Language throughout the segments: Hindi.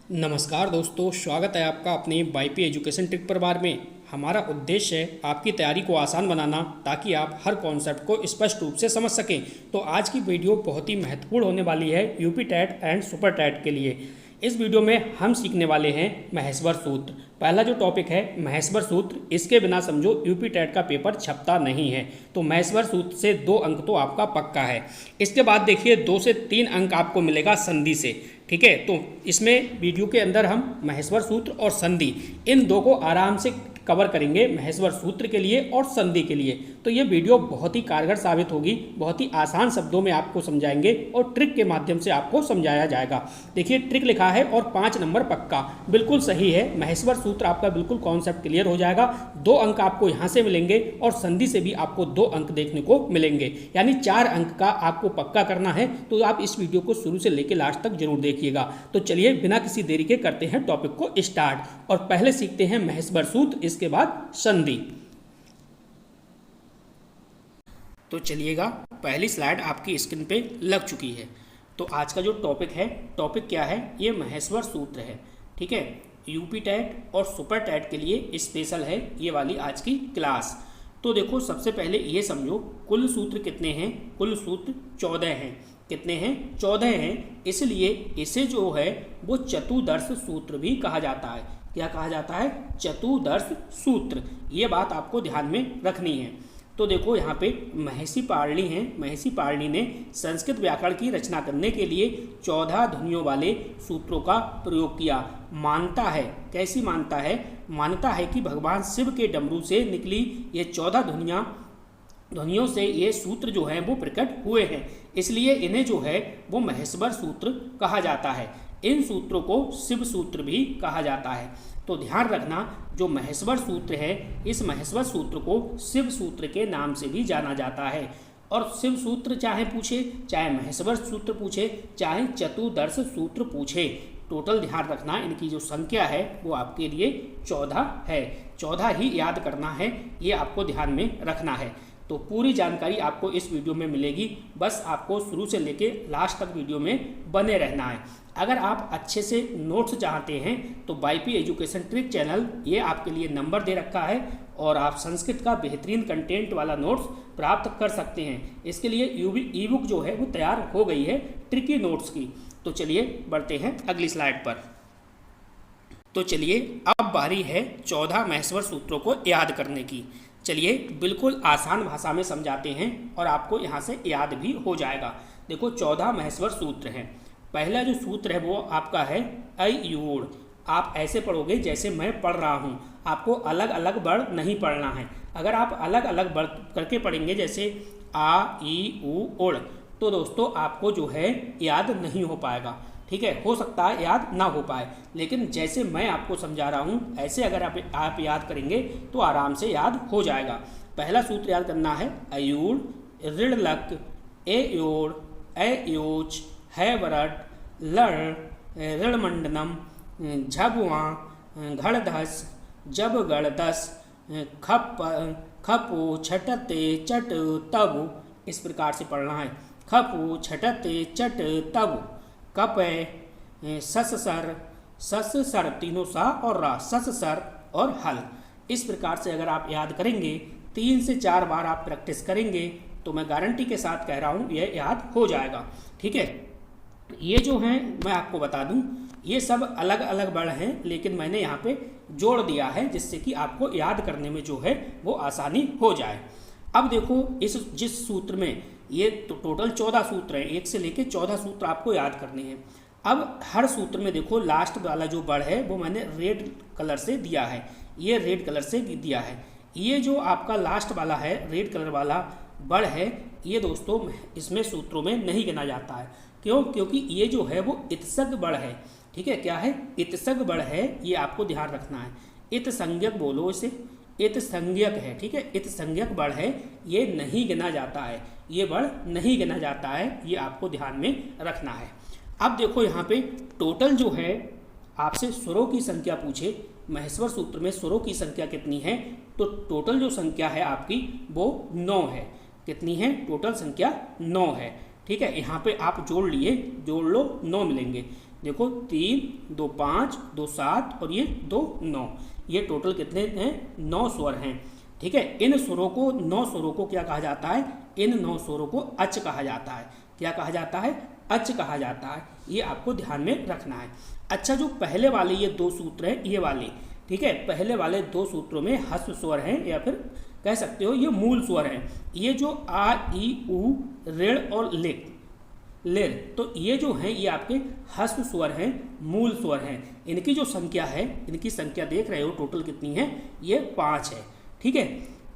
नमस्कार दोस्तों, स्वागत है आपका अपने वाईपी एजुकेशन ट्रिक परिवार में। हमारा उद्देश्य है आपकी तैयारी को आसान बनाना ताकि आप हर कॉन्सेप्ट को स्पष्ट रूप से समझ सकें। तो आज की वीडियो बहुत ही महत्वपूर्ण होने वाली है UP TET and super TET के लिए। इस वीडियो में हम सीखने वाले हैं महेश्वर सूत्र। पहला जो टॉपिक है महेश्वर सूत्र, इसके बिना समझो यूपी टेट का पेपर छपता नहीं है। तो महेश्वर सूत्र से 2 अंक तो आपका पक्का है। इसके बाद देखिए 2 से 3 अंक आपको मिलेगा संधि से। ठीक है, तो इसमें वीडियो के अंदर हम महेश्वर सूत्र और संधि इन दो को आराम से कवर करेंगे, महेश्वर सूत्र के लिए और संधि के लिए। तो ये वीडियो बहुत ही कारगर साबित होगी, बहुत ही आसान शब्दों में आपको समझाएंगे और ट्रिक के माध्यम से आपको समझाया जाएगा। देखिए ट्रिक लिखा है और 5 नंबर पक्का, बिल्कुल सही है। महेश्वर सूत्र आपका बिल्कुल कॉन्सेप्ट क्लियर हो जाएगा। 2 अंक आपको यहाँ से मिलेंगे और संधि से भी आपको 2 अंक देखने को मिलेंगे, यानी 4 अंक का आपको पक्का करना है। तो आप इस वीडियो को शुरू से लेकर लास्ट तक जरूर देखिएगा। तो चलिए बिना किसी देरी के करते हैं टॉपिक को स्टार्ट और पहले सीखते हैं महेश्वर सूत्र, इसके बाद संधि। तो चलिएगा, पहली स्लाइड आपकी स्क्रीन पे लग चुकी है। तो आज का जो टॉपिक है, टॉपिक क्या है, ये महेश्वर सूत्र है। ठीक है, यूपी टेट और सुपर टेट के लिए स्पेशल है ये वाली आज की क्लास। तो देखो सबसे पहले ये समझो कुल सूत्र कितने हैं। कुल सूत्र 14 हैं। कितने हैं? 14 हैं। इसलिए इसे जो है वो चतुर्दर्श सूत्र भी कहा जाता है। क्या कहा जाता है? चतुर्दर्श सूत्र। ये बात आपको ध्यान में रखनी है। तो देखो यहाँ पे महर्षि पाणिनि हैं। महर्षि पाणिनि ने संस्कृत व्याकरण की रचना करने के लिए 14 ध्वनियों वाले सूत्रों का प्रयोग किया। मानता है, कैसी मानता है? मानता है कि भगवान शिव के डमरू से निकली ये 14 ध्वनियों से ये सूत्र जो हैं वो प्रकट हुए हैं, इसलिए इन्हें जो है वो महेश्वर सूत्र कहा जाता है। इन सूत्रों को शिव सूत्र भी कहा जाता है। तो ध्यान रखना, जो महेश्वर सूत्र है, इस महेश्वर सूत्र को शिव सूत्र के नाम से भी जाना जाता है। और शिव सूत्र चाहे पूछे, चाहे महेश्वर सूत्र पूछे, चाहे चतुर्दर्श सूत्र पूछे, टोटल ध्यान रखना इनकी जो संख्या है वो आपके लिए 14 है। 14 ही याद करना है, ये आपको ध्यान में रखना है। तो पूरी जानकारी आपको इस वीडियो में मिलेगी, बस आपको शुरू से लेके लास्ट तक वीडियो में बने रहना है। अगर आप अच्छे से नोट्स चाहते हैं तो वाईपी एजुकेशन ट्रिक चैनल ये आपके लिए नंबर दे रखा है और आप संस्कृत का बेहतरीन कंटेंट वाला नोट्स प्राप्त कर सकते हैं। इसके लिए ई बुक जो है वो तैयार हो गई है ट्रिकी नोट्स की। तो चलिए बढ़ते हैं अगली स्लाइड पर। तो चलिए अब बारी है 14 महेश्वर सूत्रों को याद करने की। चलिए बिल्कुल आसान भाषा में समझाते हैं और आपको यहाँ से याद भी हो जाएगा। देखो 14 महेश्वर सूत्र हैं। पहला जो सूत्र है वो आपका है अयोड़। आप ऐसे पढ़ोगे जैसे मैं पढ़ रहा हूँ, आपको अलग अलग वर्ड नहीं पढ़ना है। अगर आप अलग अलग वर्ड करके पढ़ेंगे जैसे आ ई उ ओड़, तो दोस्तों आपको जो है याद नहीं हो पाएगा। ठीक है, हो सकता है याद ना हो पाए, लेकिन जैसे मैं आपको समझा रहा हूँ ऐसे अगर आप याद करेंगे तो आराम से याद हो जाएगा। पहला सूत्र याद करना है अयूड़, ऋणलक, ए योड़, ए योच, है वरट, लड़, ऋणमंडनम, झबुआ, घड़धस, जब गड़दस, खप, खपु, छटते, चट, तब। इस प्रकार से पढ़ना है। खपु, छटते, चट, तब। कपे, सस सर, तीनों सा और रा, सस सर और हल। इस प्रकार से अगर आप याद करेंगे, 3 से 4 बार आप प्रैक्टिस करेंगे तो मैं गारंटी के साथ कह रहा हूँ ये याद हो जाएगा। ठीक है, ये जो हैं मैं आपको बता दूं, ये सब अलग अलग वर्ड हैं, लेकिन मैंने यहाँ पे जोड़ दिया है जिससे कि आपको याद करने में जो है वो आसानी हो जाए। अब देखो जिस सूत्र में ये तो टोटल 14 सूत्र हैं, 1 से लेके 14 सूत्र आपको याद करने हैं। अब हर सूत्र में देखो लास्ट वाला जो वर्ड है वो मैंने रेड कलर से दिया है, ये रेड कलर से दिया है। ये जो आपका लास्ट वाला है रेड कलर वाला वर्ड है, ये दोस्तों इसमें सूत्रों में नहीं गिना जाता है। क्यों? क्योंकि ये जो है वो इत्सर्ग वर्ड है। ठीक है, क्या है? इत्सर्ग वर्ड है, ये आपको ध्यान रखना है। इत संज्ञक बोलो इसे, इत संज्ञक है। ठीक है, इत संज्ञक वर्ड है, ये नहीं गिना जाता है, ये वर्ड नहीं गिना जाता है, ये आपको ध्यान में रखना है। अब देखो यहाँ पे टोटल जो है आपसे स्वरों की संख्या पूछे, महेश्वर सूत्र में स्वरों की संख्या कितनी है, तो टोटल जो संख्या है आपकी वो 9 है। कितनी है? टोटल संख्या 9 है। ठीक है, यहाँ पे आप जोड़ लिए, जोड़ लो, 9 मिलेंगे। देखो 3, 2 5, 2 7 और ये 2 9, ये टोटल कितने हैं? 9 स्वर हैं। ठीक है, इन स्वरों को 9 स्वरों को क्या कहा जाता है? इन 9 स्वरों को अच कहा जाता है। क्या कहा जाता है? अच कहा जाता है। ये आपको ध्यान में रखना है। अच्छा, जो पहले वाले ये 2 सूत्र हैं, ये वाले, ठीक है, पहले वाले 2 सूत्रों में ह्रस्व स्वर हैं या फिर कह सकते हो ये मूल स्वर हैं। ये जो आ, ई, उ, ऋण और लिर, तो ये जो हैं ये आपके ह्रस्व स्वर हैं, मूल स्वर हैं। इनकी जो संख्या है, इनकी संख्या देख रहे हो टोटल कितनी है? ये 5 है। ठीक है,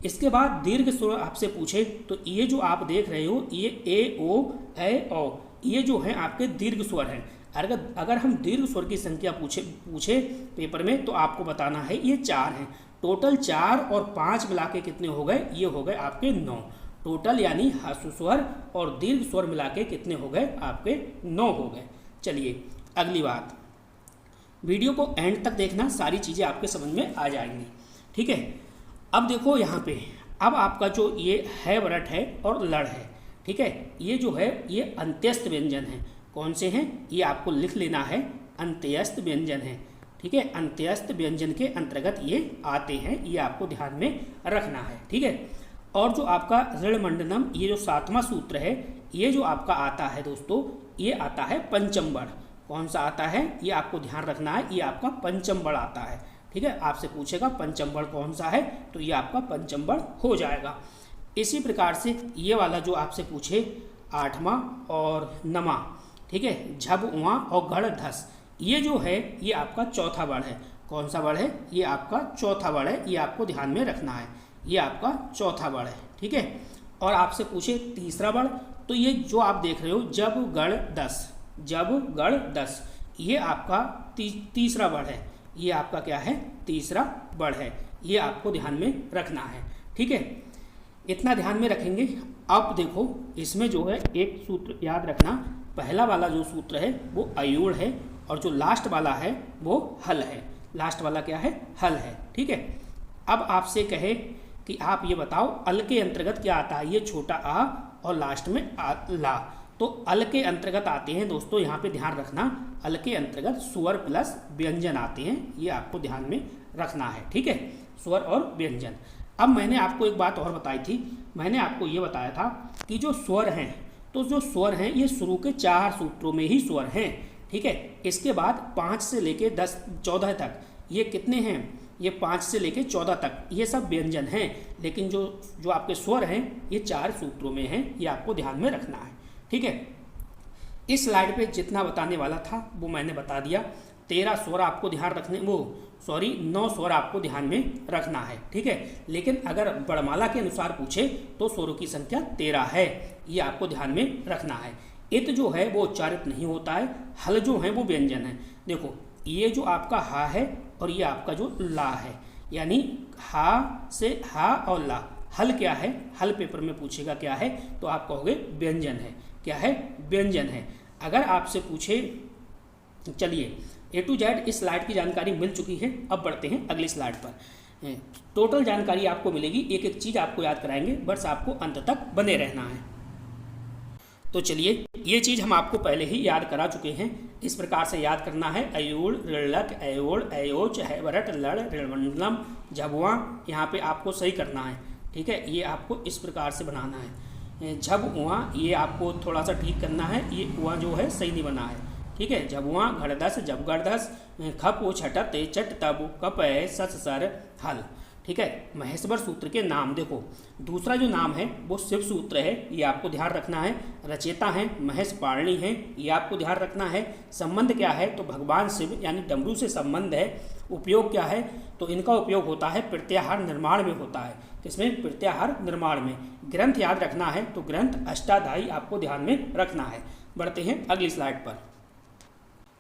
इसके बाद दीर्घ स्वर आपसे पूछे तो ये जो आप देख रहे हो ये ए, ओ, ए, ओ, ये जो हैं आपके दीर्घ स्वर हैं। अगर हम दीर्घ स्वर की संख्या पूछे पेपर में तो आपको बताना है ये 4 हैं। टोटल 4 और 5 मिला के कितने हो गए? ये हो गए आपके 9 टोटल, यानी ह्रस्व स्वर और दीर्घ स्वर मिला के कितने हो गए? आपके 9 हो गए। चलिए अगली बात, वीडियो को एंड तक देखना, सारी चीज़ें आपके समझ में आ जाएंगी। ठीक है, अब देखो यहाँ पे, अब आपका जो ये है वरट है और लड़ है, ठीक है, ये जो है ये अंत्यस्थ व्यंजन है। कौन से हैं? ये आपको लिख लेना है, अंत्यस्थ व्यंजन है। ठीक है, अंत्यस्थ व्यंजन के अंतर्गत ये आते हैं, ये आपको ध्यान में रखना है। ठीक है, और जो आपका ऋण मंडनम, ये जो 7वां सूत्र है, ये जो आपका आता है दोस्तों, ये आता है पंचम वर्ण। कौन सा आता है? ये आपको ध्यान रखना है, ये आपका पंचम वर्ण आता है। ठीक है, आपसे पूछेगा पंचम वर्ण कौन सा है, तो ये आपका पंचम वर्ण हो जाएगा। इसी प्रकार से ये वाला जो आपसे पूछे 8वां और 9वां, ठीक है, झब, उआ और गढ़, धस, ये जो है ये आपका चौथा वर्ण है। कौन सा वर्ण है? ये आपका चौथा वर्ण है, ये आपको ध्यान में रखना है, ये आपका चौथा वर्ण है। ठीक है, और आपसे पूछे तीसरा वर्ण, तो ये जो आप देख रहे हो जब, गढ़, दस, जब, गढ़, दस, ये आपका तीसरा वर्ण है। ये आपका क्या है? तीसरा वर्ण है, ये आपको ध्यान में रखना है। ठीक है, इतना ध्यान में रखेंगे। अब देखो इसमें जो है एक सूत्र याद रखना, पहला वाला जो सूत्र है वो अयूढ़ है और जो लास्ट वाला है वो हल है। लास्ट वाला क्या है? हल है। ठीक है, अब आपसे कहे कि आप ये बताओ अल के अंतर्गत क्या आता है? ये छोटा आ और लास्ट में ला, तो अल के अंतर्गत आते हैं दोस्तों, यहाँ पे ध्यान रखना, अल के अंतर्गत स्वर प्लस व्यंजन आते हैं, ये आपको ध्यान में रखना है। ठीक है, स्वर और व्यंजन। अब मैंने आपको एक बात और बताई थी, मैंने आपको ये बताया था कि जो स्वर हैं, तो जो स्वर हैं ये शुरू के 4 सूत्रों में ही स्वर हैं। ठीक है, इसके बाद 5 से लेके 10, 14 तक ये कितने हैं? ये 5 से लेके 14 तक ये सब व्यंजन हैं, लेकिन जो आपके स्वर हैं ये 4 सूत्रों में हैं, ये आपको ध्यान में रखना है। ठीक है, इस स्लाइड पे जितना बताने वाला था वो मैंने बता दिया। 13 स्वर आपको ध्यान रखने, 9 स्वर आपको ध्यान में रखना है। ठीक है, लेकिन अगर वर्णमाला के अनुसार पूछे तो स्वरों की संख्या 13 है, ये आपको ध्यान में रखना है। इत जो है वो उच्चारित नहीं होता है, हल जो है वो व्यंजन है। देखो ये जो आपका हा है और ये आपका जो ला है, यानी हा से हा और ला, हल क्या है? हल पेपर में पूछेगा क्या है, तो आप कहोगे व्यंजन है। क्या है? व्यंजन है। अगर आपसे पूछे, चलिए A to Z इस स्लाइड की जानकारी मिल चुकी है, अब बढ़ते हैं अगली स्लाइड पर। टोटल जानकारी आपको मिलेगी, एक एक चीज़ आपको याद कराएंगे, बस आपको अंत तक बने रहना है। तो चलिए ये चीज़ हम आपको पहले ही याद करा चुके हैं, इस प्रकार से याद करना है। अयूड़, ऋणलक, अयोड़, अयोच, हैवरट, लड़, ऋणमंडलम, झबुआ, यहाँ पे आपको सही करना है। ठीक है, ये आपको इस प्रकार से बनाना है। झब उआ, ये आपको थोड़ा सा ठीक करना है, ये उआ जो है सही नहीं बना है। ठीक है, झबुआ, घड़दस, जबगढ़दस, खप ओ छट, ते चट, तब, कप, सस, सर, हल। ठीक है, महेश्वर सूत्र के नाम देखो, दूसरा जो नाम है वो शिव सूत्र है, ये आपको ध्यान रखना है। रचेता हैं महेश पारणी हैं, ये आपको ध्यान रखना है। संबंध क्या है? तो भगवान शिव यानी डमरू से संबंध है। उपयोग क्या है? तो इनका उपयोग होता है प्रत्याहार निर्माण में होता है। किसमें? प्रत्याहार निर्माण में। ग्रंथ याद रखना है, तो ग्रंथ अष्टाध्यायी आपको ध्यान में रखना है। बढ़ते हैं अगली स्लाइड पर।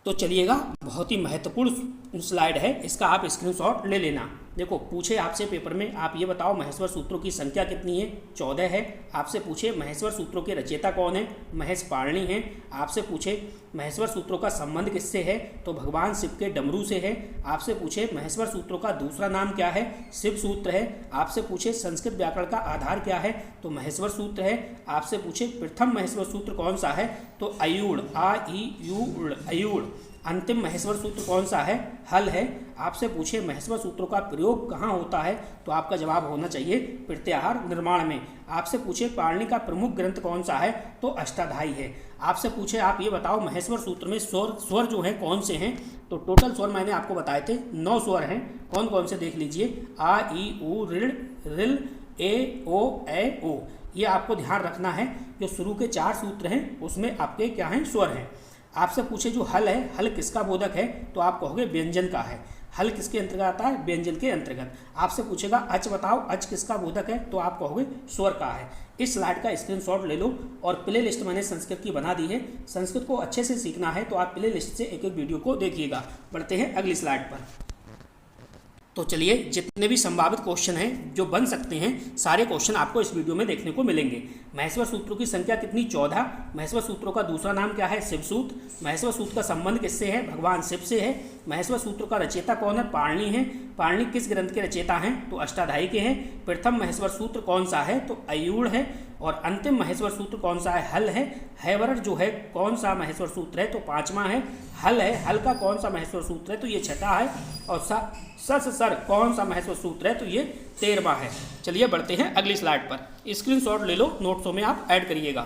तो चलिएगा, बहुत ही महत्वपूर्ण स्लाइड है, इसका आप स्क्रीनशॉट ले लेना। देखो पूछे आपसे पेपर में, आप ये बताओ महेश्वर सूत्रों की संख्या कितनी है? 14 है। आपसे पूछे महेश्वर सूत्रों के रचयिता कौन है? महेश पारणी हैं। आपसे पूछे महेश्वर सूत्रों का संबंध किससे है? तो भगवान शिव के डमरू से है। आपसे पूछे महेश्वर सूत्रों का दूसरा नाम क्या है? शिव सूत्र है। आपसे पूछे संस्कृत व्याकरण का आधार क्या है? तो महेश्वर सूत्र है। आपसे पूछे प्रथम महेश्वर सूत्र कौन सा है? तो अयूढ़, आ ई यू अयूढ़। अंतिम महेश्वर सूत्र कौन सा है? हल है। आपसे पूछे महेश्वर सूत्रों का प्रयोग कहाँ होता है, तो आपका जवाब होना चाहिए प्रत्याहार निर्माण में। आपसे पूछे पाणिनि का प्रमुख ग्रंथ कौन सा है, तो अष्टाध्यायी है। आपसे पूछे आप ये बताओ महेश्वर सूत्र में स्वर जो हैं कौन से हैं, तो टोटल स्वर मैंने आपको बताए थे 9 स्वर हैं। कौन कौन से देख लीजिए, आ ई उ ऋ रिल ए ओ ए ओ। ये आपको ध्यान रखना है। जो शुरू के 4 सूत्र हैं उसमें आपके क्या हैं, स्वर हैं। आपसे पूछे जो हल है, हल किसका बोधक है, तो आप कहोगे व्यंजन का है। हल किसके अंतर्गत आता है, व्यंजन के अंतर्गत। आपसे पूछेगा अच बताओ, अच किसका बोधक है, तो आप कहोगे स्वर का है। इस स्लाइड का स्क्रीनशॉट ले लो और प्ले लिस्ट मैंने संस्कृत की बना दी है। संस्कृत को अच्छे से सीखना है तो आप प्ले लिस्ट से एक एक वीडियो को देखिएगा। बढ़ते हैं अगली स्लाइड पर। तो चलिए, जितने भी संभावित क्वेश्चन हैं जो बन सकते हैं, सारे क्वेश्चन आपको इस वीडियो में देखने को मिलेंगे। महेश्वर सूत्रों की संख्या कितनी? 14। महेश्वर सूत्रों का दूसरा नाम क्या है? शिव सूत्र। महेश्वर सूत्र का संबंध किससे है? भगवान शिव से है। महेश्वर सूत्र का रचयिता कौन है? पाणिनि है। पाणिनि किस ग्रंथ के रचयिता हैं? तो अष्टाध्यायी के हैं। प्रथम महेश्वर सूत्र कौन सा है? तो अयूढ़ है। और अंतिम महेश्वर सूत्र कौन सा है? हल है। हैवरट जो है कौन सा महेश्वर सूत्र है? तो 5वां है। हल है। हल का कौन सा महेश्वर सूत्र है? तो ये 6ठा है। और सस सर कौन सा महेश्वर सूत्र है? तो ये 13वां है। चलिए बढ़ते हैं अगली स्लाइड पर। स्क्रीनशॉट ले लो, नोट्सों में आप ऐड करिएगा।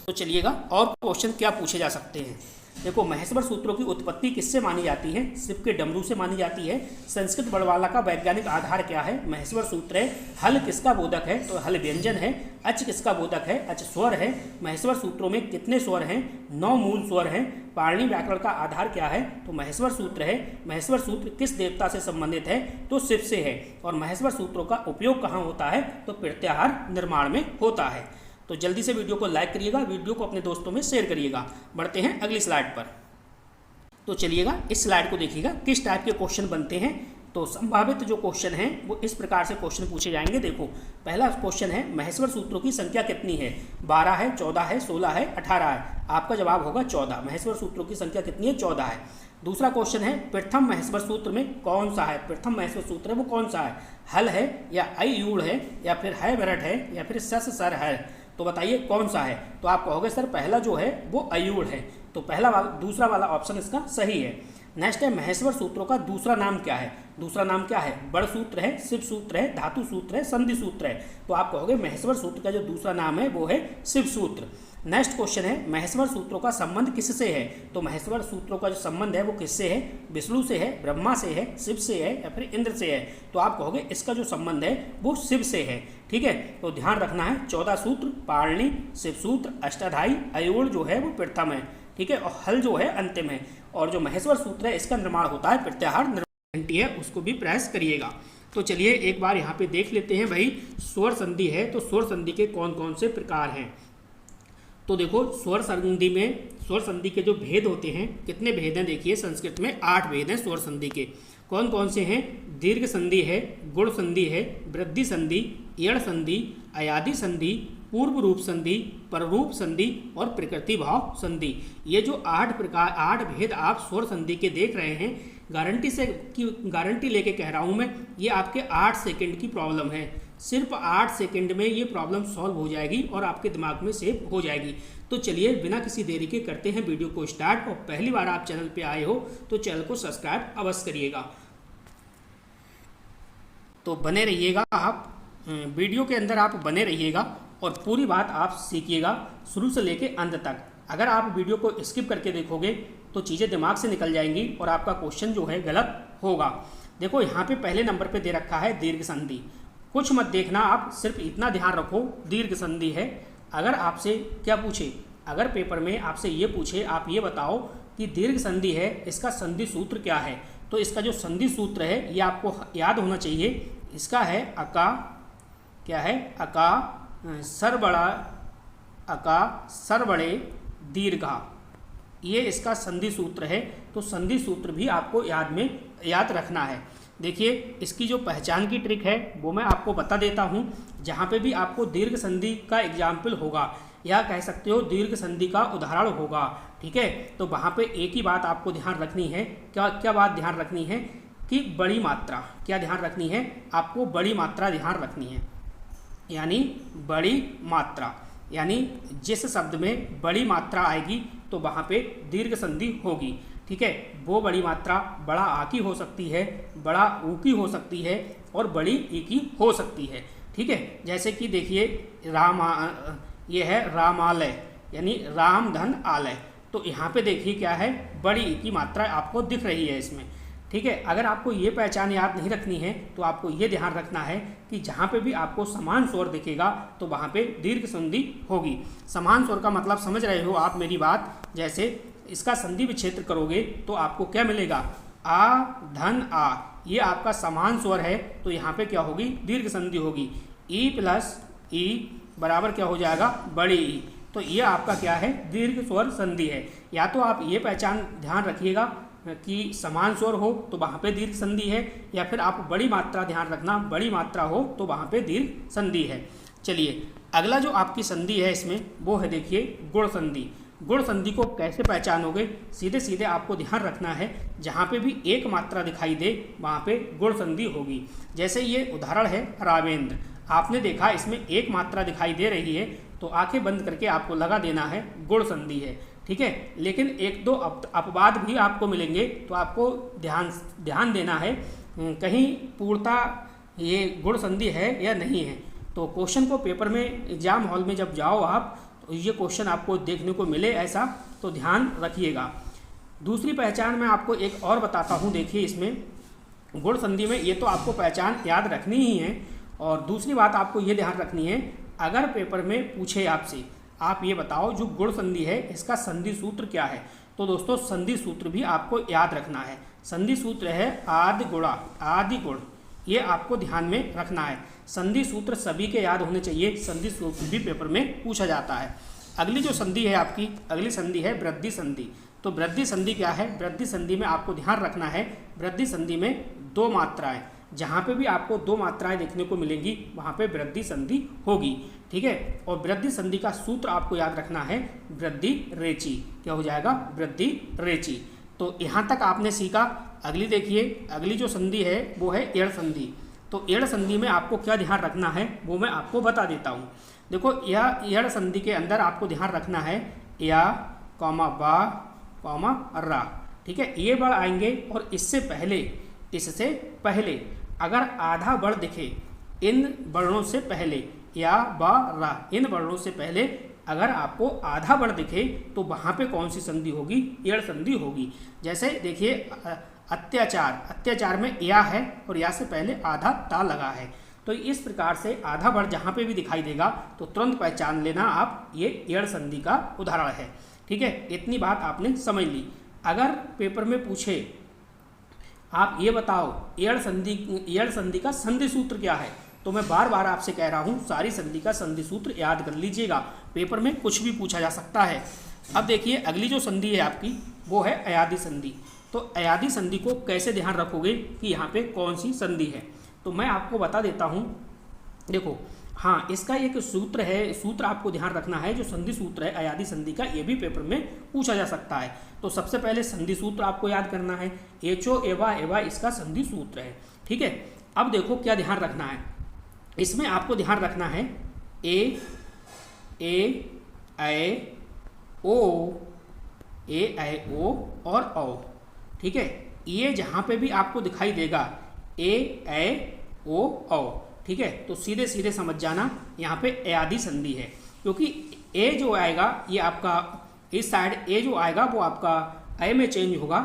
तो चलिएगा, और क्वेश्चन क्या पूछे जा सकते हैं। देखो, महेश्वर सूत्रों की उत्पत्ति किससे मानी जाती है? शिव के डमरू से मानी जाती है। संस्कृत बड़वाला का वैज्ञानिक आधार क्या है? महेश्वर सूत्र है। हल किसका बोधक है? तो हल व्यंजन है। अच किसका बोधक है? अच स्वर है। महेश्वर सूत्रों में कितने स्वर हैं? 9 मूल स्वर हैं। पाणिनि व्याकरण का आधार क्या है? तो महेश्वर सूत्र है। महेश्वर सूत्र किस देवता से संबंधित है? तो शिव से है। और महेश्वर सूत्रों का उपयोग कहाँ होता है? तो प्रत्याहार निर्माण में होता है। तो जल्दी से वीडियो को लाइक करिएगा, वीडियो को अपने दोस्तों में शेयर करिएगा। बढ़ते हैं अगली स्लाइड पर। तो चलिएगा, इस स्लाइड को देखिएगा, किस टाइप के क्वेश्चन बनते हैं। तो संभावित जो क्वेश्चन हैं वो इस प्रकार से क्वेश्चन पूछे जाएंगे। देखो, पहला क्वेश्चन है महेश्वर सूत्रों की संख्या कितनी है? 12 है, 14 है, 16 है, 18 है। आपका जवाब होगा 14। महेश्वर सूत्रों की संख्या कितनी है? 14 है। दूसरा क्वेश्चन है प्रथम महेश्वर सूत्र में कौन सा है? प्रथम महेश्वर सूत्र है वो कौन सा है? हल है, या अयूढ़ है, या फिर हैवरट है, या फिर सस सर है। तो बताइए कौन सा है? तो आप कहोगे सर पहला जो है वो अयूढ़ है। तो दूसरा वाला ऑप्शन इसका सही है। नेक्स्ट है महेश्वर सूत्रों का दूसरा नाम क्या है? दूसरा नाम क्या है? बड़ सूत्र है, शिव सूत्र है, धातु सूत्र है, संधि सूत्र है। तो आप कहोगे महेश्वर सूत्र का जो दूसरा नाम है वो है शिव सूत्र। नेक्स्ट क्वेश्चन है महेश्वर सूत्रों का संबंध किससे है? तो महेश्वर सूत्रों का जो संबंध है वो किससे है? विष्णु से है, ब्रह्मा से है, शिव से है, या फिर इंद्र से है। तो आप कहोगे इसका जो संबंध है वो शिव से है। ठीक है, तो ध्यान रखना है 14 सूत्र पाणिनि, शिव सूत्र, अष्टाध्यायी, अयूढ़ जो है वो प्रथम है। ठीक है, और हल जो है अंतिम है। और जो महेश्वर सूत्र है इसका निर्माण होता है प्रत्याहार निर्माण है, उसको भी प्रयास करिएगा। तो चलिए एक बार यहाँ पे देख लेते हैं भाई, स्वर संधि है तो स्वर संधि के कौन कौन से प्रकार हैं। तो देखो, स्वर संधि के जो भेद होते हैं, कितने भेद हैं देखिए, संस्कृत में 8 भेद हैं स्वर संधि के। कौन कौन से हैं? दीर्घ संधि है, गुण संधि है, वृद्धि संधि, यण संधि, अयादि संधि, पूर्व रूप संधि, पररूप संधि और प्रकृति भाव संधि। ये जो 8 भेद आप स्वर संधि के देख रहे हैं, गारंटी लेके कह रहा हूँ मैं, ये आपके 8 सेकंड की प्रॉब्लम है। सिर्फ 8 सेकंड में ये प्रॉब्लम सॉल्व हो जाएगी और आपके दिमाग में सेव हो जाएगी। तो चलिए बिना किसी देरी के करते हैं वीडियो को स्टार्ट। और पहली बार आप चैनल पे आए हो तो चैनल को सब्सक्राइब अवश्य करिएगा। तो बने रहिएगा आप, वीडियो के अंदर आप बने रहिएगा और पूरी बात आप सीखिएगा शुरू से लेके अंत तक। अगर आप वीडियो को स्किप करके देखोगे तो चीज़ें दिमाग से निकल जाएंगी और आपका क्वेश्चन जो है गलत होगा। देखो, यहाँ पे पहले नंबर पे दे रखा है दीर्घ संधि। कुछ मत देखना आप, सिर्फ इतना ध्यान रखो दीर्घ संधि है। अगर आपसे क्या पूछे, अगर पेपर में आपसे ये पूछे आप ये बताओ कि दीर्घ संधि है, इसका संधि सूत्र क्या है, तो इसका जो संधि सूत्र है ये आपको याद होना चाहिए। इसका है अका, क्या है? अका सरबड़े दीर्घा, ये इसका संधि सूत्र है। तो संधि सूत्र भी आपको याद रखना है। देखिए, इसकी जो पहचान की ट्रिक है वो मैं आपको बता देता हूँ। जहाँ पे भी आपको दीर्घ संधि का एग्जाम्पल होगा या कह सकते हो दीर्घ संधि का उदाहरण होगा, ठीक है, तो वहाँ पे एक ही बात आपको ध्यान रखनी है। क्या बात ध्यान रखनी है? कि बड़ी मात्रा। क्या ध्यान रखनी है? आपको बड़ी मात्रा ध्यान रखनी है। यानी बड़ी मात्रा, यानी जिस शब्द में बड़ी मात्रा आएगी तो वहाँ पे दीर्घ संधि होगी। ठीक है, वो बड़ी मात्रा बड़ा आ की हो सकती है, बड़ा ऊ की हो सकती है और बड़ी ई की हो सकती है। ठीक है, जैसे कि देखिए ये है रामालय यानी राम धन आलय, तो यहाँ पे देखिए क्या है, बड़ी ई की मात्रा आपको दिख रही है इसमें। ठीक है, अगर आपको ये पहचान याद नहीं रखनी है तो आपको ये ध्यान रखना है कि जहाँ पे भी आपको समान स्वर दिखेगा तो वहाँ पे दीर्घ संधि होगी। समान स्वर का मतलब समझ रहे हो आप मेरी बात। जैसे इसका संधि विच्छेद करोगे तो आपको क्या मिलेगा, आ धन आ, ये आपका समान स्वर है तो यहाँ पे क्या होगी, दीर्घ संधि होगी। ई प्लस ई बराबर क्या हो जाएगा, बड़ी ई, तो ये आपका क्या है, दीर्घ स्वर संधि है। या तो आप ये पहचान ध्यान रखिएगा कि समान स्वर हो तो वहाँ पे दीर्घ संधि है, या फिर आप बड़ी मात्रा ध्यान रखना, बड़ी मात्रा हो तो वहाँ पे दीर्घ संधि है। चलिए अगला जो आपकी संधि है इसमें वो है देखिए गुण संधि। गुण संधि को कैसे पहचानोगे, सीधे सीधे आपको ध्यान रखना है जहाँ पे भी एक मात्रा दिखाई दे वहाँ पे गुण संधि होगी। जैसे ये उदाहरण है रावेंद्र, आपने देखा इसमें एक मात्रा दिखाई दे रही है तो आंखें बंद करके आपको लगा देना है गुण संधि है। ठीक है, लेकिन एक दो अपवाद भी आपको मिलेंगे तो आपको ध्यान देना है कहीं पूर्णतः ये गुण संधि है या नहीं है। तो क्वेश्चन को पेपर में एग्जाम हॉल में जब जाओ आप तो ये क्वेश्चन आपको देखने को मिले ऐसा तो ध्यान रखिएगा। दूसरी पहचान मैं आपको एक और बताता हूँ। देखिए इसमें गुण संधि में ये तो आपको पहचान याद रखनी ही है, और दूसरी बात आपको ये ध्यान रखनी है, अगर पेपर में पूछे आपसे आप ये बताओ जो गुण संधि है इसका संधि सूत्र क्या है, तो दोस्तों संधि सूत्र भी आपको याद रखना है। संधि सूत्र है आदि गुणा आदि गुण, ये आपको ध्यान में रखना है। संधि सूत्र सभी के याद होने चाहिए, संधि सूत्र भी पेपर में पूछा जाता है। अगली जो संधि है आपकी, अगली संधि है वृद्धि संधि। तो वृद्धि संधि क्या है, वृद्धि संधि में आपको ध्यान रखना है, वृद्धि संधि में दो मात्राएं, जहाँ पे भी आपको दो मात्राएं देखने को मिलेंगी वहाँ पे वृद्धि संधि होगी। ठीक है, और वृद्धि संधि का सूत्र आपको याद रखना है वृद्धि रेची, क्या हो जाएगा, वृद्धि रेची। तो यहाँ तक आपने सीखा। अगली देखिए, अगली जो संधि है वो है एड़ संधि। तो एड़ संधि में आपको क्या ध्यान रखना है वो मैं आपको बता देता हूँ। देखो यह एड़ संधि के अंदर आपको ध्यान रखना है या कॉमा बा कॉमा रा। ठीक है, ये बड़ आएंगे और इससे पहले अगर आधा बड़ दिखे इन वर्णों से पहले, या बा रा, इन वर्णों से पहले अगर आपको आधा बड़ दिखे तो वहाँ पे कौन सी संधि होगी, एड़ संधि होगी। जैसे देखिए अत्याचार में या है और या से पहले आधा ता लगा है, तो इस प्रकार से आधा बड़ जहाँ पे भी दिखाई देगा तो तुरंत पहचान लेना आप, ये एड़ संधि का उदाहरण है। ठीक है, इतनी बात आपने समझ ली। अगर पेपर में पूछे आप ये बताओ एड़ संधि का संधि सूत्र क्या है, तो मैं बार बार आपसे कह रहा हूँ सारी संधि का संधि सूत्र याद कर लीजिएगा, पेपर में कुछ भी पूछा जा सकता है। अब देखिए अगली जो संधि है आपकी वो है अयादि संधि। तो अयादि संधि को कैसे ध्यान रखोगे कि यहाँ पे कौन सी संधि है, तो मैं आपको बता देता हूँ। देखो हाँ, इसका एक सूत्र है, सूत्र आपको ध्यान रखना है, जो संधि सूत्र है अयादि संधि का, ये भी पेपर में पूछा जा सकता है। तो सबसे पहले संधि सूत्र आपको याद करना है, एचो एवा एवा इसका संधि सूत्र है। ठीक है, अब देखो क्या ध्यान रखना है, इसमें आपको ध्यान रखना है ए ऐ ओ और औ। ठीक है, ये जहाँ पे भी आपको दिखाई देगा ए ऐ ओ औ, ठीक है, तो सीधे सीधे समझ जाना यहाँ पे अयादि संधि है, क्योंकि ए जो आएगा ये आपका इस साइड ए जो आएगा वो आपका ए में चेंज होगा।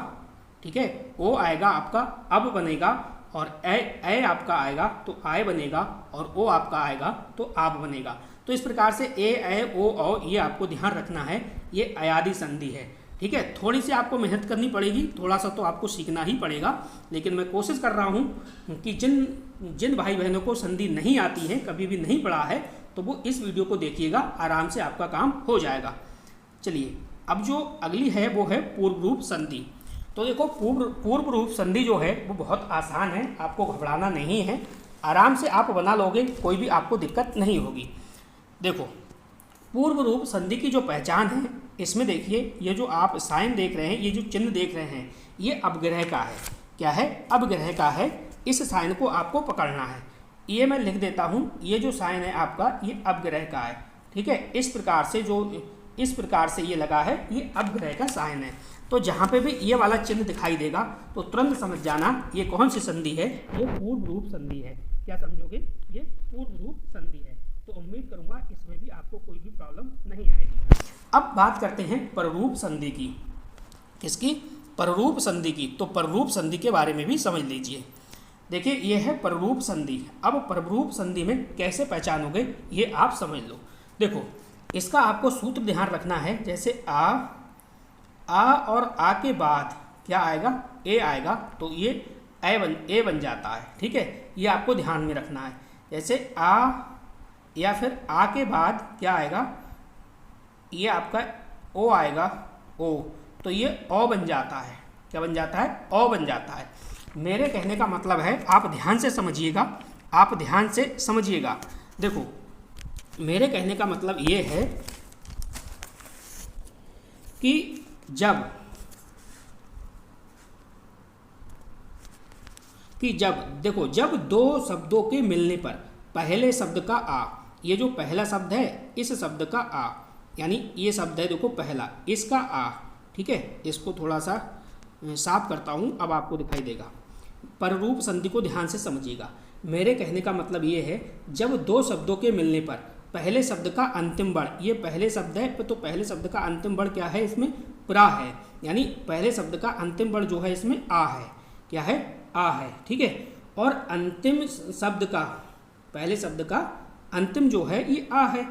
ठीक है, ओ आएगा आपका अब बनेगा, और ए आपका आएगा तो आय बनेगा, और ओ आपका आएगा तो आप बनेगा। तो इस प्रकार से ए ऐ ओ औ ये आपको ध्यान रखना है, ये अयादि संधि है। ठीक है, थोड़ी सी आपको मेहनत करनी पड़ेगी, थोड़ा सा तो आपको सीखना ही पड़ेगा, लेकिन मैं कोशिश कर रहा हूँ कि जिन भाई बहनों को संधि नहीं आती है, कभी भी नहीं पढ़ा है, तो वो इस वीडियो को देखिएगा, आराम से आपका काम हो जाएगा। चलिए अब जो अगली है वो है पूर्व रूप संधि। तो देखो पूर्व रूप संधि जो है वो बहुत आसान है, आपको घबराना नहीं है, आराम से आप बना लोगे, कोई भी आपको दिक्कत नहीं होगी। देखो पूर्व रूप संधि की जो पहचान है, इसमें देखिए ये जो आप साइन देख रहे हैं, ये जो चिन्ह देख रहे हैं, ये अपग्रह का है। क्या है, अपग्रह का है। इस साइन को आपको पकड़ना है, ये मैं लिख देता हूँ, ये जो साइन है आपका ये अपग्रह का है। ठीक है, इस प्रकार से जो इस प्रकार से ये लगा है, ये अपग्रह का साइन है। तो जहाँ पे भी ये वाला चिन्ह दिखाई देगा तो तुरंत समझ जाना ये कौन सी संधि है, ये पूर्व रूप संधि है। क्या समझोगे, ये पूर्व रूप संधि है। तो उम्मीद करूंगा इसमें भी आपको कोई भी प्रॉब्लम नहीं आएगी। अब बात करते हैं पररूप संधि की। किसकी? पररूप संधि की। तो पररूप संधि के बारे में भी समझ लीजिए। देखिए ये है पररूप संधि। अब पररूप संधि में कैसे पहचानोगे ये आप समझ लो। देखो इसका आपको सूत्र ध्यान रखना है। जैसे आ और आ के बाद क्या आएगा, ए आएगा, तो ये ए बन जाता है। ठीक है, ये आपको ध्यान में रखना है। जैसे आ या फिर आ के बाद क्या आएगा, ये आपका ओ आएगा, ओ, तो ये ओ बन जाता है। क्या बन जाता है? ओ बन जाता है। मेरे कहने का मतलब है, आप ध्यान से समझिएगा, आप ध्यान से समझिएगा। देखो मेरे कहने का मतलब ये है कि जब देखो जब दो शब्दों के मिलने पर पहले शब्द का आ, ये जो पहला शब्द है इस शब्द का आ, यानी ये शब्द है देखो पहला, इसका आ। ठीक है, इसको थोड़ा सा साफ करता हूँ, अब आपको दिखाई देगा। पररूप संधि को ध्यान से समझिएगा। मेरे कहने का मतलब ये है, जब दो शब्दों के मिलने पर पहले शब्द का अंतिम वर्ण, ये पहले शब्द है तो पहले शब्द का अंतिम वर्ण क्या है, इसमें प्रा है, यानी पहले शब्द का अंतिम वर्ण जो है इसमें आ है। क्या है? आ है। ठीक है, और अंतिम शब्द का, पहले शब्द का अंतिम जो है ये आ है,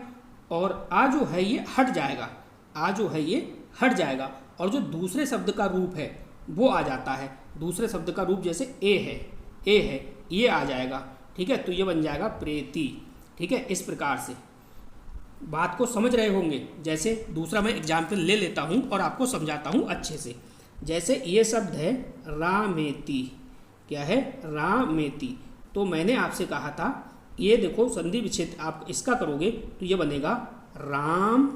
और आ जो है ये हट जाएगा, आ जो है ये हट जाएगा, और जो दूसरे शब्द का रूप है वो आ जाता है। दूसरे शब्द का रूप जैसे ए है, ये आ जाएगा। ठीक है, तो ये बन जाएगा प्रेती। ठीक है, इस प्रकार से बात को समझ रहे होंगे। जैसे दूसरा मैं एग्जाम्पल ले लेता हूँ और आपको समझाता हूँ अच्छे से। जैसे ये शब्द है रामेति। क्या है? रामेति। तो मैंने आपसे कहा था, ये देखो संधि विच्छेद आप इसका करोगे तो ये बनेगा राम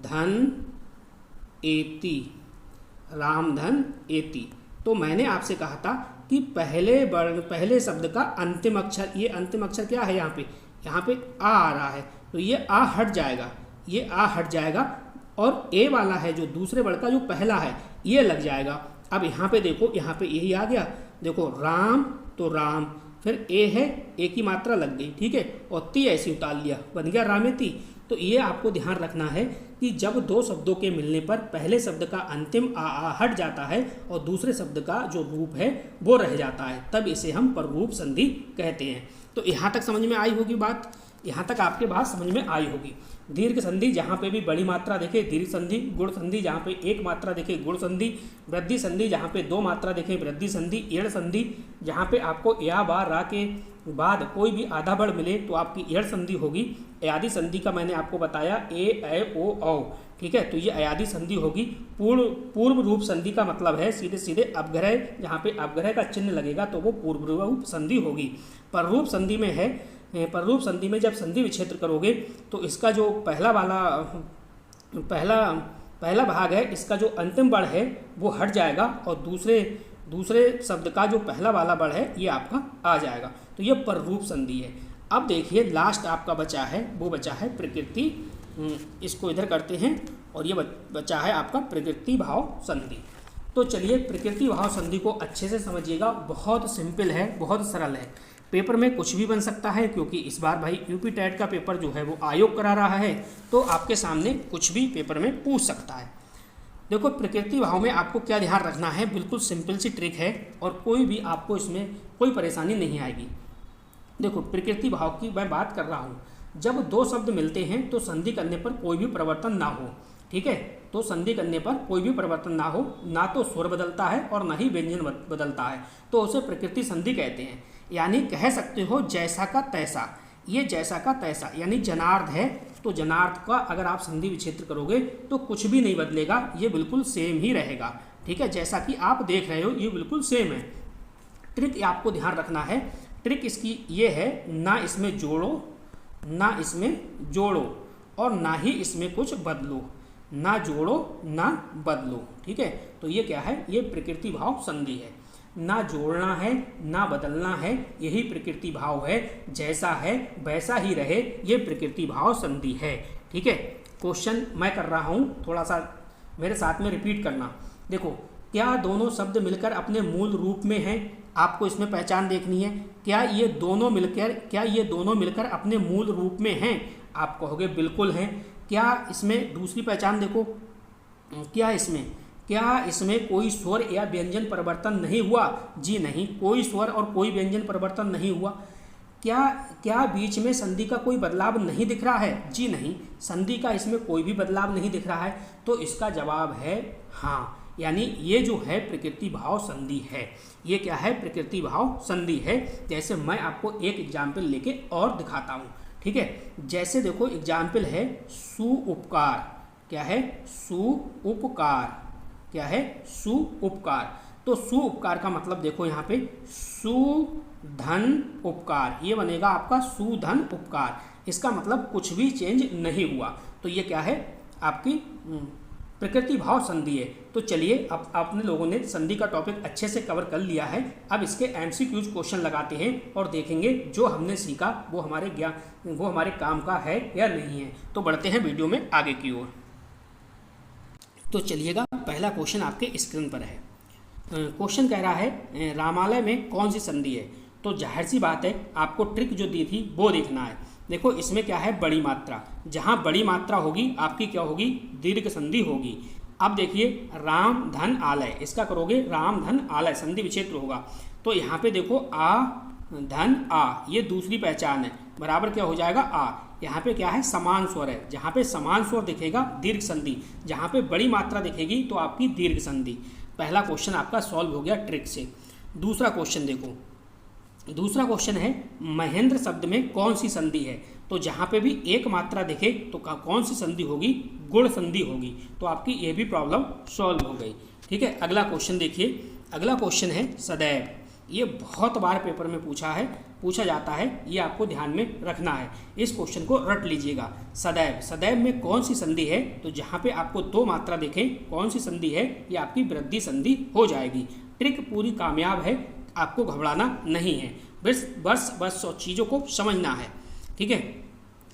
धन एति, राम धन एति। तो मैंने आपसे कहा था कि पहले शब्द का अंतिम अक्षर, ये अंतिम अक्षर क्या है यहाँ पे आ रहा है, तो ये आ हट जाएगा, ये आ हट जाएगा, और ए वाला है जो दूसरे वर्ड का जो पहला है ये लग जाएगा। अब यहाँ पे देखो, यहाँ पे यही आ गया, देखो राम, तो राम, फिर ए है, ए की मात्रा लग गई। ठीक है, और ती ऐसे उतार लिया, बन गया रामेति। तो ये आपको ध्यान रखना है कि जब दो शब्दों के मिलने पर पहले शब्द का अंतिम आ हट जाता है और दूसरे शब्द का जो रूप है वो रह जाता है, तब इसे हम पररूप संधि कहते हैं। तो यहाँ तक समझ में आई होगी बात, यहाँ तक आपके बात समझ में आई होगी। दीर्घ संधि जहाँ पे भी बड़ी मात्रा देखे दीर्घ संधि, गुण संधि जहाँ पे एक मात्रा देखे गुण संधि, वृद्धि संधि जहाँ पे दो मात्रा देखे वृद्धि संधि, एड़ संधि जहाँ पे आपको या बा रा के बाद कोई भी आधा वर्ड मिले तो आपकी एड़ संधि होगी। अयादि संधि का मैंने आपको बताया ए ओ औ। ठीक है, तो ये अयादि संधि होगी। पूर्व रूप संधि का मतलब है सीधे सीधे अपग्रह, जहाँ पे अपग्रह का चिन्ह लगेगा तो वो पूर्व रूप संधि होगी। पररूप संधि में है, पररूप संधि में जब संधि विच्छेद करोगे तो इसका जो पहला भाग है, इसका जो अंतिम वर्ण है वो हट जाएगा, और दूसरे शब्द का जो पहला वाला वर्ण है ये आपका आ जाएगा। तो ये पररूप संधि है। अब देखिए लास्ट आपका बचा है, वो बचा है प्रकृति। इसको इधर करते हैं, और ये बचा है आपका प्रकृति भाव संधि। तो चलिए प्रकृति भाव संधि को अच्छे से समझिएगा। बहुत सिंपल है, बहुत सरल है। पेपर में कुछ भी बन सकता है, क्योंकि इस बार भाई यूपी टेट का पेपर जो है वो आयोग करा रहा है, तो आपके सामने कुछ भी पेपर में पूछ सकता है। देखो प्रकृति भाव में आपको क्या ध्यान रखना है, बिल्कुल सिंपल सी ट्रिक है, और कोई भी आपको इसमें कोई परेशानी नहीं आएगी। देखो प्रकृति भाव की मैं बात कर रहा हूँ, जब दो शब्द मिलते हैं तो संधि करने पर कोई भी परिवर्तन ना हो। ठीक है, तो संधि करने पर कोई भी परिवर्तन ना हो, ना तो स्वर बदलता है और ना ही व्यंजन बदलता है, तो उसे प्रकृति संधि कहते हैं। यानी कह सकते हो जैसा का तैसा। ये जैसा का तैसा यानी जनार्थ है, तो जनार्थ का अगर आप संधि विच्छेद करोगे तो कुछ भी नहीं बदलेगा, ये बिल्कुल सेम ही रहेगा। ठीक है, जैसा कि आप देख रहे हो ये बिल्कुल सेम है। ट्रिक आपको ध्यान रखना है, ट्रिक इसकी ये है, ना इसमें जोड़ो ना इसमें जोड़ो, और ना ही इसमें कुछ बदलो, ना जोड़ो ना बदलो। ठीक है, तो ये क्या है, ये प्रकृति भाव संधि है। ना जोड़ना है ना बदलना है, यही प्रकृति भाव है। जैसा है वैसा ही रहे, ये प्रकृति भाव संधि है। ठीक है, क्वेश्चन मैं कर रहा हूँ, थोड़ा सा मेरे साथ में रिपीट करना। देखो, क्या दोनों शब्द मिलकर अपने मूल रूप में हैं? आपको इसमें पहचान देखनी है। क्या ये दोनों मिलकर अपने मूल रूप में हैं? आप कहोगे बिल्कुल हैं। क्या इसमें दूसरी पहचान देखो, क्या इसमें कोई स्वर या व्यंजन परिवर्तन नहीं हुआ? जी नहीं, कोई स्वर और कोई व्यंजन परिवर्तन नहीं हुआ। क्या बीच में संधि का कोई बदलाव नहीं दिख रहा है? जी नहीं, संधि का इसमें कोई भी बदलाव नहीं दिख रहा है। तो इसका जवाब है हाँ, यानी ये जो है प्रकृति भाव संधि है। ये क्या है? प्रकृति भाव संधि है। जैसे मैं आपको एक एग्जाम्पल लेके और दिखाता हूँ, ठीक है। जैसे देखो एग्जाम्पल है सुउपकार। क्या है? सुउपकार। क्या है? सुउपकार। तो सुउपकार का मतलब देखो यहाँ पे सुधन उपकार, ये बनेगा आपका सुधन उपकार। इसका मतलब कुछ भी चेंज नहीं हुआ। तो ये क्या है? आपकी प्रकृति भाव संधि है। तो चलिए, अब अपने लोगों ने संधि का टॉपिक अच्छे से कवर कर लिया है। अब इसके एमसीक्यूज क्वेश्चन लगाते हैं और देखेंगे जो हमने सीखा वो हमारे काम का है या नहीं है। तो बढ़ते हैं वीडियो में आगे की ओर। तो चलिएगा, पहला क्वेश्चन आपके स्क्रीन पर है। क्वेश्चन कह रहा है रामालय में कौन सी संधि है? तो जाहिर सी बात है, आपको ट्रिक जो दी थी वो देखना है। देखो इसमें क्या है? बड़ी मात्रा। जहाँ बड़ी मात्रा होगी आपकी क्या होगी? दीर्घ संधि होगी। अब देखिए राम धन आलय, इसका करोगे राम धन आलय, संधि विच्छेद होगा। तो यहाँ पे देखो आ धन आ, ये दूसरी पहचान है, बराबर क्या हो जाएगा? आ। यहाँ पे क्या है? समान स्वर है। जहाँ पे समान स्वर दिखेगा दीर्घ संधि, जहाँ पे बड़ी मात्रा दिखेगी तो आपकी दीर्घ संधि। पहला क्वेश्चन आपका सॉल्व हो गया ट्रिक से। दूसरा क्वेश्चन देखो, दूसरा क्वेश्चन है महेंद्र शब्द में कौन सी संधि है? तो जहाँ पे भी एक मात्रा दिखे तो कौन सी संधि होगी? गुण संधि होगी। तो आपकी ये भी प्रॉब्लम सॉल्व हो गई, ठीक है। अगला क्वेश्चन देखिए, अगला क्वेश्चन है सदैव। ये बहुत बार पेपर में पूछा जाता है, ये आपको ध्यान में रखना है। इस क्वेश्चन को रट लीजिएगा। सदैव में कौन सी संधि है? तो जहाँ पे आपको दो मात्रा देखें कौन सी संधि है? ये आपकी वृद्धि संधि हो जाएगी। ट्रिक पूरी कामयाब है, आपको घबराना नहीं है, बस चीज़ों को समझना है, ठीक है।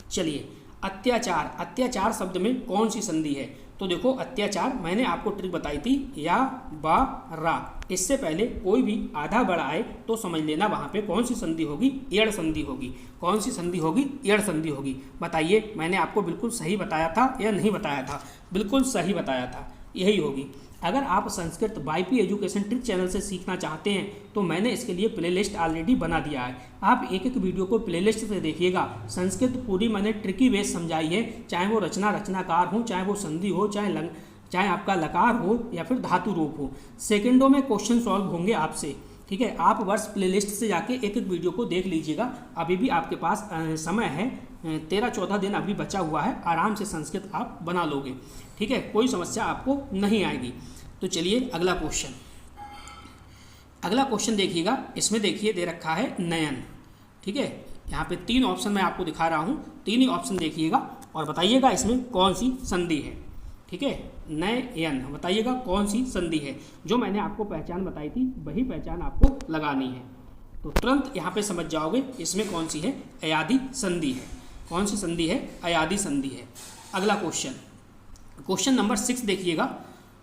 चलिए, अत्याचार शब्द में कौन सी संधि है? तो देखो अत्याचार मैंने आपको ट्रिक बताई थी, या बा रा। इससे पहले कोई भी आधा बड़ा आए तो समझ लेना वहाँ पे कौन सी संधि होगी? एड़ संधि होगी। कौन सी संधि होगी? एड़ संधि होगी। बताइए, मैंने आपको बिल्कुल सही बताया था या नहीं बताया था? बिल्कुल सही बताया था, यही होगी। अगर आप Sanskrit YP education trick channel से सीखना चाहते हैं तो मैंने इसके लिए प्लेलिस्ट ऑलरेडी बना दिया है। आप एक एक वीडियो को प्लेलिस्ट से देखिएगा। संस्कृत पूरी मैंने ट्रिकी बेस समझाई है, चाहे वो रचनाकार हो, चाहे वो संधि हो, चाहे आपका लकार हो या फिर धातु रूप हो। सेकंडों में क्वेश्चन सॉल्व होंगे आपसे, ठीक है। आप बस प्लेलिस्ट से जाके एक एक वीडियो को देख लीजिएगा। अभी भी आपके पास समय है, 13-14 दिन अभी बचा हुआ है, आराम से संस्कृत आप बना लोगे, ठीक है। कोई समस्या आपको नहीं आएगी। तो चलिए अगला क्वेश्चन देखिएगा। इसमें देखिए दे रखा है नयन, ठीक है। यहाँ पे 3 ऑप्शन मैं आपको दिखा रहा हूँ, 3 ही ऑप्शन देखिएगा और बताइएगा इसमें कौन सी संधि है, ठीक है। नयन, बताइएगा कौन सी संधि है। जो मैंने आपको पहचान बताई थी वही पहचान आपको लगानी है। तो तुरंत यहाँ पे समझ जाओगे इसमें कौन सी है? अयादि संधि है। कौन सी संधि है? अयादि संधि है। अगला क्वेश्चन नंबर 6 देखिएगा।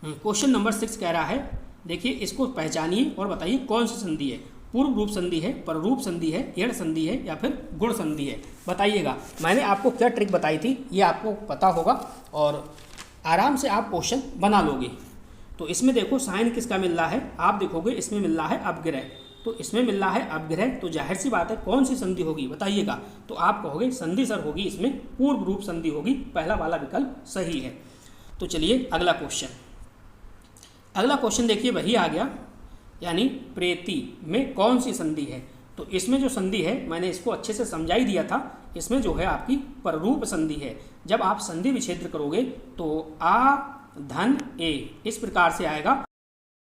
क्वेश्चन नंबर 6 कह रहा है, देखिए इसको पहचानिए और बताइए कौन सी संधि है। पूर्व रूप संधि है, पररूप संधि है, एड़ संधि है या फिर गुण संधि है? बताइएगा। मैंने आपको क्या ट्रिक बताई थी ये आपको पता होगा और आराम से आप क्वेश्चन बना लोगे। तो इसमें देखो साइन किसका मिल रहा है? आप देखोगे इसमें मिल रहा है अपग्रह। तो इसमें मिल रहा है अपग्रह, तो जाहिर सी बात है कौन सी संधि होगी? बताइएगा। तो आप कहोगे संधि सर होगी, इसमें पूर्व रूप संधि होगी। पहला वाला विकल्प सही है। तो चलिए अगला क्वेश्चन देखिए, वही आ गया, यानी प्रेति में कौन सी संधि है? तो इसमें जो संधि है मैंने इसको अच्छे से समझा ही दिया था। इसमें जो है आपकी पररूप संधि है। जब आप संधि विच्छेद करोगे तो आ धन ए इस प्रकार से आएगा